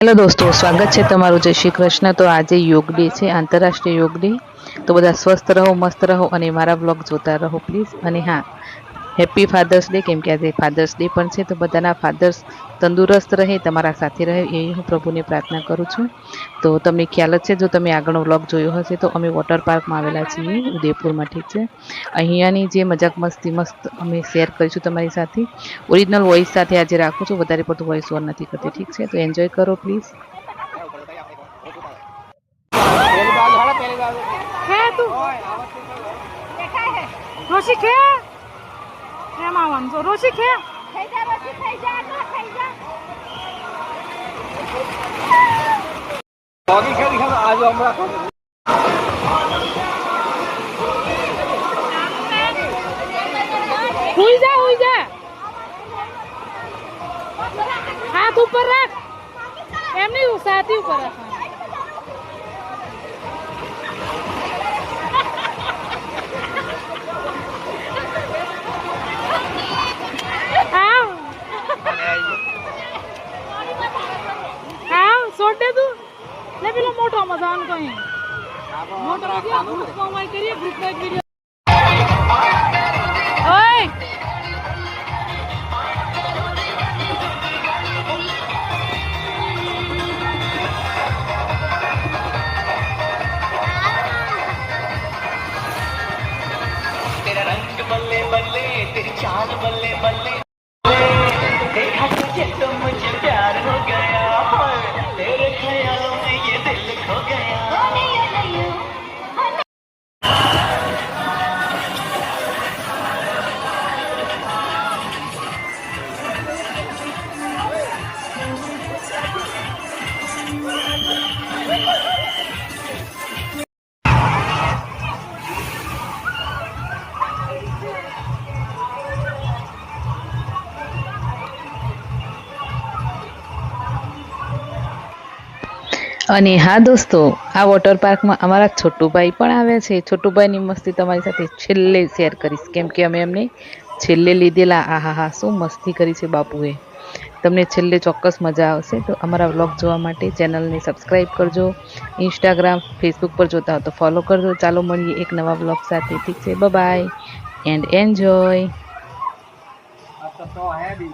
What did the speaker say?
Hello दोस्तों, स्वागत है तमारू जय श्री कृष्ण। तो आज योग डे है, आंतरराष्ट्रीय योग डे। तो बधा स्वस्थ रहो, मस्त रहो और मारा ब्लॉग जोता रहो प्लीज। और हाँ, हैप्पी फादर्स डे, केम के आज फादर्स डे पण छे। तो बधाना फादर्स तंदुरस्त रहे, तमारा साथे रहे एवी हूँ प्रभुने प्रार्थना करूँ छूँ। तो तमने ख्याल ज छे, जो तमे आगळनो व्लॉग जोयो हशे तो अमे वॉटर पार्क में आवेला छीए उदयपुर में। ठीक है, अहींयानी जे मजाक मस्ती मस्त अमे शेर करीशुं तमारी साथे। ओरिजिनल वॉइस साथे आज राखुं छुं, वधारे पड़तुं वॉइस ओवर नथी करती। ठीक है, तो एन्जॉय करो प्लीज। रोशी खे एमा भन्छ रोशी खे खैजा रोशी खैजा खैजा डॉगी खेल खेल आज हमरा हुई जा हाथ ऊपर रख एम नहीं साथी ऊपर रख छोड़ दे तू ले पेलो मोटो मजान कहीं मोटो ग्रुप में करिए ग्रुप में वीडियो ओए तेरा रंग बल्ले बल्ले तेरी चाल बल्ले बल्ले देखा तुझे तो मुझे प्यार हो गया तेरे ख्यालों में ये दिल खो गया અને હા દોસ્તો, આ વોટર પાર્કમાં અમારા છોટુભાઈ પણ આવ્યા છે। છોટુભાઈની મસ્તી તમારી સાથે છેલ્લે શેર કરીશ, કેમ કે અમે એમને છેલ્લે લીધેલા। આહા હા, શું મસ્તી કરી છે બાપુએ। તમને છેલ્લે ચોક્કસ મજા આવશે। તો અમારા વ્લોગ જોવા માટે ચેનલને સબસ્ક્રાઈબ કરજો। ઇન્સ્ટાગ્રામ ફેસબુક પર જોતા હો તો ફોલો કરજો। ચાલો મળીએ એક નવા વ્લોગ સાથે। ઠીક છે, બાય બાય એન્ડ એન્જોય। तो है भी